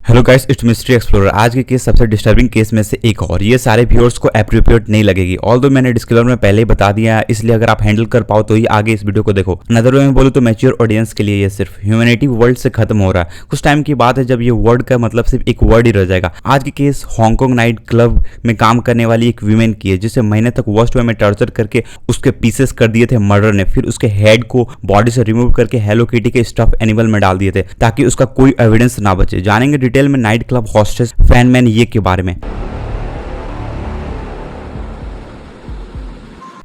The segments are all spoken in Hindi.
Hello guys, it's mystery explorer. आज के केस सबसे डिस्टर्बिंग केस में से एक और ये सारे व्यूअर्स को एप्रोप्रिएट नहीं लगेगी। ऑल्दो मैंने डिस्क्लेमर में पहले ही बता दिया है, इसलिए अगर आप हैंडल कर पाओ तो ही आगे इस वीडियो को देखो। अनदर वे में बोलूं तो मैच्योर ऑडियंस के लिए ये सिर्फ ह्यूमैनिटी वर्ल्ड से खत्म हो रहा है। कुछ टाइम की बात है जब ये वर्ड का मतलब सिर्फ एक वर्ड ही रह जाएगा। आज की केस हांगकांग नाइट क्लब में काम करने वाली एक वीमेन की है, जिसे महीने तक वर्स्ट वे में टॉर्चर करके उसके पीसेस कर दिए थे मर्डर ने। फिर उसके हेड को बॉडी से रिमूव करके हेलो किटी के स्टफ एनिमल में डाल दिए थे ताकि उसका कोई एविडेंस ना बचे। जानेंगे डिटेल में night club hostess fan man ये के बारे में।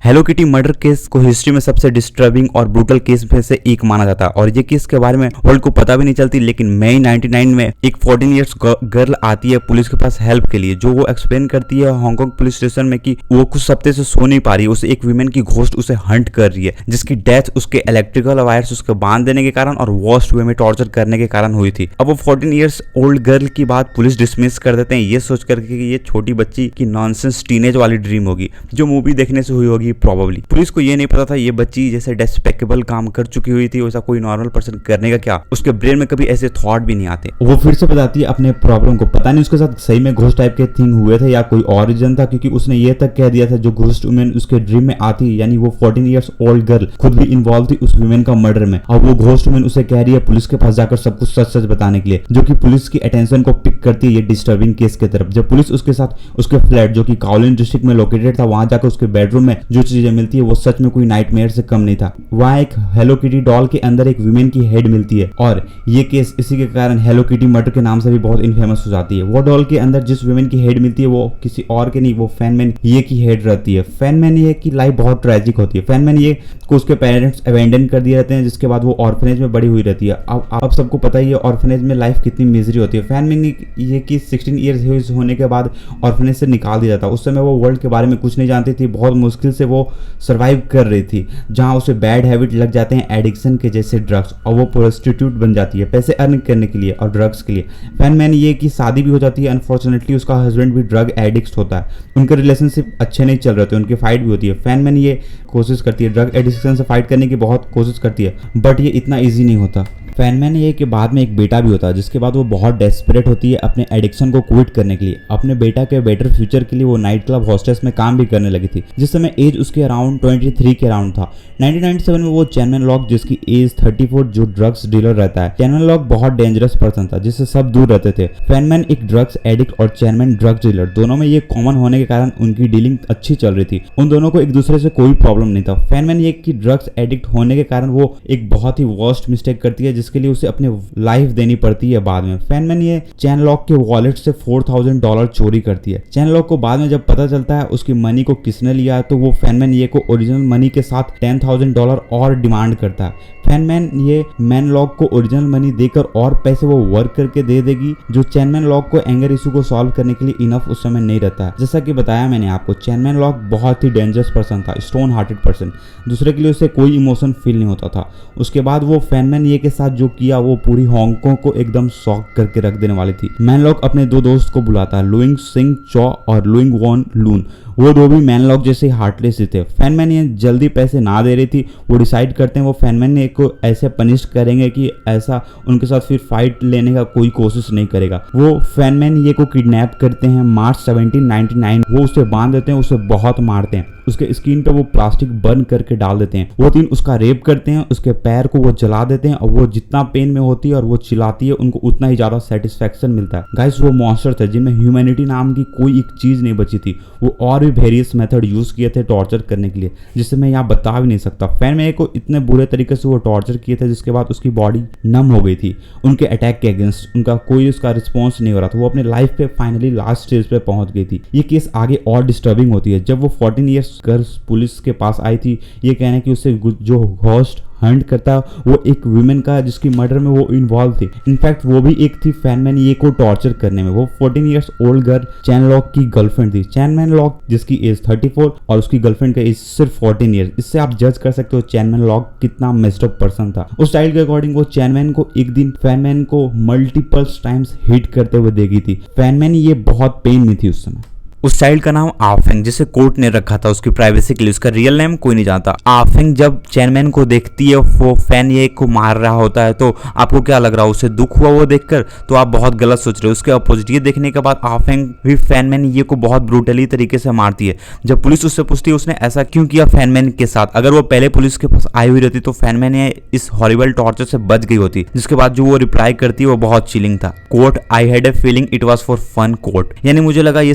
हेलो किटी मर्डर केस को हिस्ट्री में सबसे डिस्टर्बिंग और ब्रूटल केस में से एक माना जाता है और ये केस के बारे में वर्ल्ड को पता भी नहीं चलती। लेकिन मई 99 में एक 14 इयर्स गर्ल आती है पुलिस के पास हेल्प के लिए, जो वो एक्सप्लेन करती है हांगकांग पुलिस स्टेशन में कि वो कुछ हफ्ते से सो नहीं पा रही है। उसे एक वीमेन की घोस्ट उसे हंट कर रही है, जिसकी डेथ उसके इलेक्ट्रिकल वायर्स उसके बांध देने के कारण और वर्स्ट वे में टॉर्चर करने के कारण हुई थी। अब वो 14 इयर्स ओल्ड गर्ल की बात पुलिस डिसमिस कर देते हैं, ये सोच करके कि ये छोटी बच्ची की नॉनसेंस टीनेज वाली ड्रीम होगी जो मूवी देखने से हुई होगी प्रॉबली। पुलिस को ये नहीं पता था ये बच्ची जैसे डेस्पेकेबल काम कर चुकी हुई थी, वैसा कोई नॉर्मल पर्सन करने का क्या, उसके ब्रेन में कभी ऐसे थॉट भी नहीं आते। वो फिर से बताती है अपने प्रॉब्लम को। पता नहीं उसके साथ सही में घोस्ट टाइप के थिंग हुए थे या कोई और रीजन था, क्योंकि उसने ये तक कह दिया था जो घोस्ट वुमेन उसके ड्रीम में आती, यानी वो 14 इयर्स ओल्ड गर्ल खुद भी इन्वॉल्व थी उस वुमेन का मर्डर में। और वो घोस्ट वुमेन उसे कह रही है पुलिस के पास जाकर सब कुछ सच सच बताने के लिए, जो कि पुलिस की अटेंशन को पिक करती है ये डिस्टर्बिंग केस की तरफ। जब पुलिस उसके साथ उसके फ्लैट जो कि काओलिन डिस्ट्रिक्ट में लोकेटेड था वहां जाकर उसके बेडरूम में जो चीजें मिलती है वो सच में कोई नाइटमेयर से कम नहीं था। वहां एक हेलो किटी डॉल के अंदर एक वीमेन की हेड मिलती है और ये केस इसी के कारण हेलो किटी मर्डर के नाम से भी बहुत इनफेमस हो जाती है। वो डॉल के अंदर जिस वीमेन की हेड मिलती है वो किसी और के नहीं, वो फैन मैन ये की हेड रहती है। फैन मैन ये की लाइफ बहुत ट्रेजिक होती है। फैन मैन ये को उसके पेरेंट्स अबैंडन कर दिए रहते हैं, जिसके बाद वो ऑर्फनेज में बड़ी हुई रहती है। अब आप सबको पता ही है ऑर्फनेज में लाइफ कितनी मिजरी होती है। फैन मैन ये की 16 ईयर्स होने के बाद ऑर्फनेज से निकाल दिया जाता। उस समय वो वर्ल्ड के बारे में कुछ नहीं जानती थी, बहुत मुश्किल से वो सर्वाइव कर रही थी, जहां उसे बैड हैबिट लग जाते हैं एडिक्शन के जैसे ड्रग्स, और वो प्रोस्टिट्यूट बन जाती है पैसे अर्न करने के लिए और ड्रग्स के लिए। फैन मैन ये की शादी भी हो जाती है। अनफॉर्चुनेटली उसका हस्बैंड भी ड्रग एडिक्ट होता है। उनके रिलेशनशिप अच्छे नहीं चल रहे थे, उनकी फाइट भी होती है। फैन मैन ये कोशिश करती है ड्रग एडिक्शन से फाइट करने की, बहुत कोशिश करती है, बट ये इतना ईजी नहीं होता। फैन मैन ये के बाद में एक बेटा भी होता है, जिसके बाद वो बहुत डेस्परेट होती है अपने एडिक्शन को क्विट करने के लिए। अपने बेटा के बेटर फ्यूचर के लिए वो नाइट क्लब हॉस्टेस में काम भी करने लगी थी, जिस समय एज उसके अराउंड 23 के अराउंड था। 1997 में वो चैनमैन लॉक, जिसकी एज 34, जो ड्रग्स डीलर रहता है। चैनमैन लॉक बहुत डेंजरस पर्सन था जिससे सब दूर रहते थे। फैन मैन एक ड्रग्स एडिक्ट और चैनमैन ड्रग्स डीलर, दोनों में ये कॉमन होने के कारण उनकी डीलिंग अच्छी चल रही थी। उन दोनों को एक दूसरे से कोई प्रॉब्लम नहीं था। फैन मैन ये की ड्रग्स एडिक्ट होने के कारण वो एक बहुत ही वर्स्ट मिस्टेक करती है, जिसके लिए उसे अपने लाइफ देनी पड़ती है बाद में। फैन मैन ये चैन लॉक के वॉलेट से $4000 चोरी करती है। चैन लॉक को बाद में जब पता चलता है उसकी मनी को किसने लिया, तो वो फैन मैन ये को ओरिजिनल मनी के साथ $10,000 और डिमांड करता है। फैन मैन ये मैन लॉक को ओरिजिनल मनी देकर और पैसे वो वर्क करके दे देगी, जो चैनमैन लॉक को एंगर इशू को सॉल्व करने के लिए इनफ उस समय नहीं रहता है। जैसा कि बताया मैंने आपको, चैनमैन लॉक बहुत ही डेंजरस पर्सन था, स्टोन हार्टेड पर्सन, दूसरे के लिए उसे कोई इमोशन फील नहीं होता था। उसके बाद वो फैन मैन ये के साथ जो किया वो पूरी हांगकांग को एकदम शॉक करके रख देने वाली थी। मैन लॉक अपने दो दोस्त को बुलाता है, लुइंग सिंह चौ और लुइंग वॉन लून। वो दो भी मैन लॉक जैसे हार्टलेस थे। फैन मैन ये जल्दी पैसे ना दे रही थी, वो डिसाइड करते हैं वो फैन मैन ने को ऐसे पनिश करेंगे कि ऐसा उनके साथ फिर फाइट लेने का कोई कोशिश नहीं करेगा। वो फैन मैन ये को किडनैप करते हैं मार्च 1799। वो उसे बांध देते हैं, उसे बहुत मारते हैं, उसके स्किन पे वो प्लास्टिक बर्न करके डाल देते हैं। वो तीन उसका रेप करते हैं, उसके पैर को वो जला देते हैं और वो जितना पेन में होती है और वो चिल्लाती है उनको उतना ही ज्यादा सेटिस्फेक्शन मिलता है। गाइस वो मॉन्स्टर थे जिनमें ह्यूमैनिटी नाम की कोई एक चीज नहीं बची थी। वो और भी वेरियस मेथड यूज किए थे टॉर्चर करने के लिए, जिससे मैं यहाँ बता भी नहीं सकता। फैन मैन को इतने बुरे तरीके से वो टॉर्चर किए थे, जिसके बाद उसकी बॉडी नम हो गई थी उनके अटैक के अगेंस्ट। उनका कोई उसका रिस्पॉन्स नहीं हो रहा था। वो अपने लाइफ पे फाइनली लास्ट स्टेज पे पहुंच गई थी। ये केस आगे और डिस्टर्बिंग होती है जब वो 14 इयर्स गर्ल्स पुलिस के पास आई थी, ये कहने कि उससे जो होस्ट हंट करता वो एक वुमेन का जिसकी मर्डर में वो इन्वॉल्व थी। इनफैक्ट वो भी एक थी फैन मैन ये को टॉर्चर करने में। वो 14 इयर्स ओल्ड गर्ल चैन लॉक की गर्लफ्रेंड थी। चैन मैन लॉक जिसकी एज 34 और उसकी गर्लफ्रेंड का एज सिर्फ 14 ईयर्स। इससे आप जज कर सकते हो चैन मैन लॉक कितना मेस्ड अप पर्सन था। उस स्टाइल के अकॉर्डिंग वो चैन मैन को एक दिन फैन मैन को मल्टीपल टाइम्स हिट करते हुए देखी थी। फैन मैन ये बहुत पेन में थी उस समय। उस चाइल्ड का नाम आफेंग, जिसे कोर्ट ने रखा था उसकी प्राइवेसी के लिए, उसका रियल नेम कोई नहीं जानता। आफेंग जब चैनमैन को देखती है वो फैन ये को मार रहा होता है तो आपको क्या लग रहा है, उसे दुख हुआ वो देखकर? तो आप बहुत गलत सोच रहे हो। उसके अपोजिट ये देखने के बाद आफेंग भी फैनमैन ये को बहुत ब्रूटली तरीके से मारती है। जब पुलिस उससे पूछती है उसने ऐसा क्यों किया फैनमैन के साथ, अगर वो पहले पुलिस के पास आई हुई रहती तो फैनमैन इस हॉरिबल टॉर्चर से बच गई होती। जिसके बाद जो वो रिप्लाई करती है वो बहुत चिलिंग था। Court, I had a feeling it was for fun court, यानी मुझे लगा ये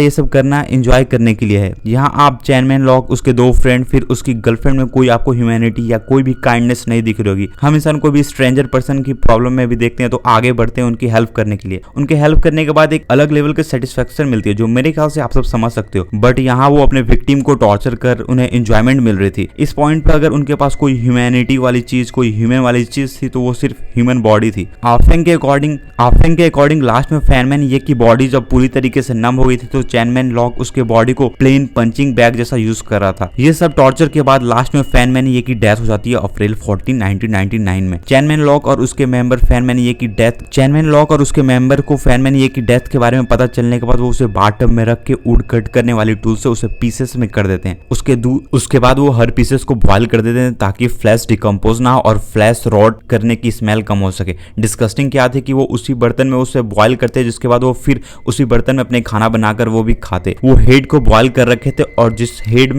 सब करना एंजॉय करने के लिए है। यहाँ आप चैनमैन लॉक, उसके दो फ्रेंड, फिर उसकी गर्लफ्रेंड में कोई आपको ह्यूमैनिटी या कोई भी काइंडनेस नहीं दिख रही होगी। हम इंसान को भी स्ट्रेंजर पर्सन की प्रॉब्लम में भी देखते हैं तो आगे बढ़ते हैं उनकी हेल्प करने के लिए। उनके हेल्प करने के बाद एक अलग लेवल की सेटिस्फेक्शन मिलती है जो मेरे ख्याल से आप सब समझ सकते हो। बट यहाँ वो अपने विक्टिम को टॉर्चर कर उन्हें एंजॉयमेंट मिल रही थी। इस पॉइंट पे अगर उनके पास कोई ह्यूमैनिटी वाली चीज, कोई ह्यूमन वाली चीज थी तो वो सिर्फ ह्यूमन बॉडी थी। आफेंग के अकॉर्डिंग लास्ट में फैनमैन ये की बॉडी जब पूरी तरीके से नम हो गई थी तो चैनमैन लॉक उसके बॉडी को प्लेन पंचिंग बैग जैसा यूज कर रहा था। ये सब टॉर्चर के बाद लास्ट में फैनमैन ये की डेथ हो जाती है अप्रैल 14, 1999 में। चैनमैन लॉक और उसके मेंबर फैनमैन ये की डेथ के बारे में पता चलने के बाद वो उसे बाथटब में रख के वुड कट करने वाली टूल से उसे पीसेस में कर देते हैं। उसके बाद वो हर पीसेस को बॉयल कर देते हैं ताकि फ्लैश डिकम्पोज ना हो और फ्लैश रॉट करने की स्मेल कम हो सके। डिस्कस्टिंग क्या थे कि वो उसी बर्तन में उसे बॉयल करते, जिसके बाद वो फिर उसी बर्तन में अपने खाना बनाकर वो भी खाते। वो हेड को बॉयल कर रखे थे और जिस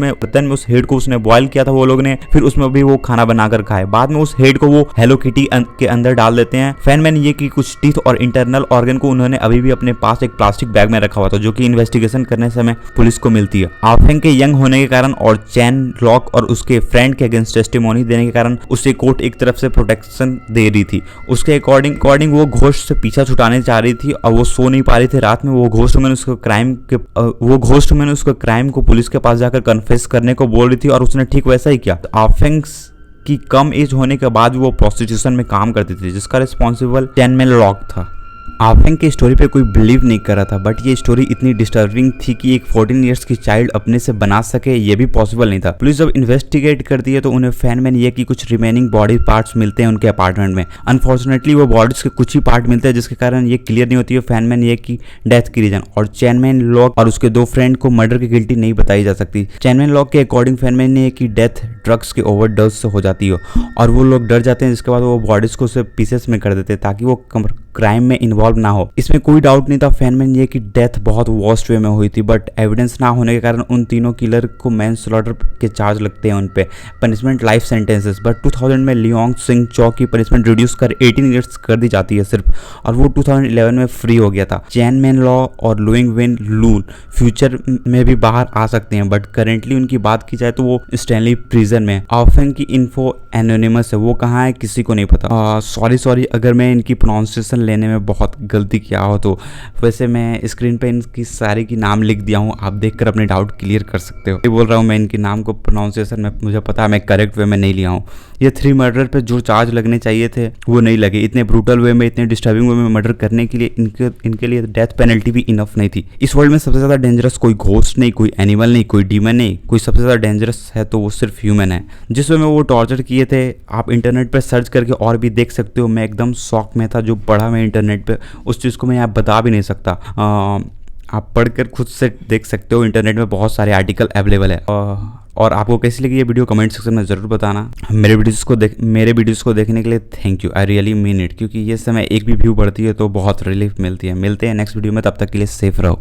बर्तन में उस हेड को उसने बॉयल किया था वो लोग ने फिर उसमें भी वो खाना बनाकर खाए। बाद में उस हेड को वो हेलो किटी के अंदर डाल देते हैं। फैनमैन ये की कुछ टीथ और इंटरनल ऑर्गन को उन्होंने अभी भी अपने पास एक प्लास्टिक बैग में रखा हुआ था जो कि इन्वेस्टिगेशन करने समय पुलिस को मिलती है। आफेंग के यंग होने के कारण और चैन लॉक और उसके फ्रेंड के अगेंस्ट टेस्टिमोनी देने के कारण उसे कोर्ट एक तरफ से प्रोटेक्शन दे रही थी। उसके अकॉर्डिंग वो घोस्ट से पीछा छुटाने चाह रही थी और वो सो नहीं पा रही थी रात में। वो घोस्ट मैन उसको क्राइम को पुलिस के पास जाकर कन्फेस करने को बोल रही थी और उसने ठीक वैसा ही किया। आफेंग की कम एज होने के बाद वो प्रोस्टिट्यूशन में काम करती थी जिसका रिस्पॉन्सिबल चैनमैन लॉक था। आफेंग की स्टोरी पे कोई बिलीव नहीं कर रहा था बट ये स्टोरी इतनी डिस्टर्बिंग थी कि एक 14 इयर्स की चाइल्ड अपने से बना सके ये भी पॉसिबल नहीं था। पुलिस जब इन्वेस्टिगेट करती है तो उन्हें फैनमैन ये की कुछ रिमेनिंग बॉडी पार्ट्स मिलते हैं उनके अपार्टमेंट में। अनफॉर्चुनेटली वो बॉडीज के कुछ ही पार्ट मिलते हैं जिसके कारण ये क्लियर नहीं होती है फैनमैन ये की डेथ की रीजन। और चैनमैन लॉक और उसके दो फ्रेंड को मर्डर की गिल्टी नहीं बताई जा सकती। चैनमैन लॉक के अकॉर्डिंग फैनमैन ये की डेथ ड्रग्स के ओवरडोज से हो जाती हो और वो लोग डर जाते हैं जिसके बाद वो बॉडीज को सिर्फ पीसेस में कर देते हैं ताकि वो क्राइम में इन्वॉल्व ना हो। इसमें कोई डाउट नहीं था फैनमैन ये की डेथ बहुत वर्स्ट वे में हुई थी बट एविडेंस ना होने के कारण उन तीनों किलर को मैनस्लॉटर के चार्ज लगते हैं। उन पे पनिशमेंट लाइफ सेंटेंसेस। बट 2000 में लियोंग सिंह चौ की पनिशमेंट रिड्यूस कर 18 ईयर्स कर दी जाती है सिर्फ और वो 2011 में फ्री हो गया था। चैनमैन लॉ और लुइंग विन लूल फ्यूचर में भी बाहर आ सकते हैं बट करेंटली उनकी बात की जाए तो वो स्टैनली प्रिजन में। आफेंग की इन्फो एनोनिमस है, वो कहाँ है किसी को नहीं पता। सॉरी अगर मैं इनकी प्रोनाउंसिएशन लेने में बहुत गलती किया हो तो। वैसे मैं स्क्रीन पे इनकी सारी की नाम लिख दिया हूँ, आप देखकर अपने डाउट क्लियर कर सकते हो। ये बोल रहा हूँ मैं इनके नाम को प्रोनाउंसिएशन में मुझे पता है मैं करेक्ट वे में नहीं लिया हूँ। ये 3 मर्डर पे जो चार्ज लगने चाहिए थे वो नहीं लगे। इतने ब्रूटल वे में, इतने डिस्टर्बिंग वे में मर्डर करने के लिए इनके लिए डेथ पेनल्टी भी इनफ नहीं थी। इस वर्ल्ड में सबसे ज़्यादा डेंजरस कोई घोस्ट नहीं, कोई एनिमल नहीं, कोई डीमन नहीं, कोई सबसे ज़्यादा डेंजरस है तो वो सिर्फ ह्यूमन है। जिस वे में वो टॉर्चर किए थे आप इंटरनेट पर सर्च करके और भी देख सकते हो। मैं एकदम शॉक में था जो पढ़ा मैं इंटरनेट पे, उस चीज़ को मैं यहाँ बता भी नहीं सकता। आप पढ़कर खुद से देख सकते हो, इंटरनेट में बहुत सारे आर्टिकल अवेलेबल है। और आपको कैसी लगी ये वीडियो कमेंट सेक्शन में ज़रूर बताना। मेरे वीडियोज़ को देखने के लिए thank you, I really mean it, क्योंकि ये समय एक भी व्यू बढ़ती है तो बहुत रिलीफ मिलती है। मिलते हैं नेक्स्ट वीडियो में, तब तक के लिए सेफ रहो।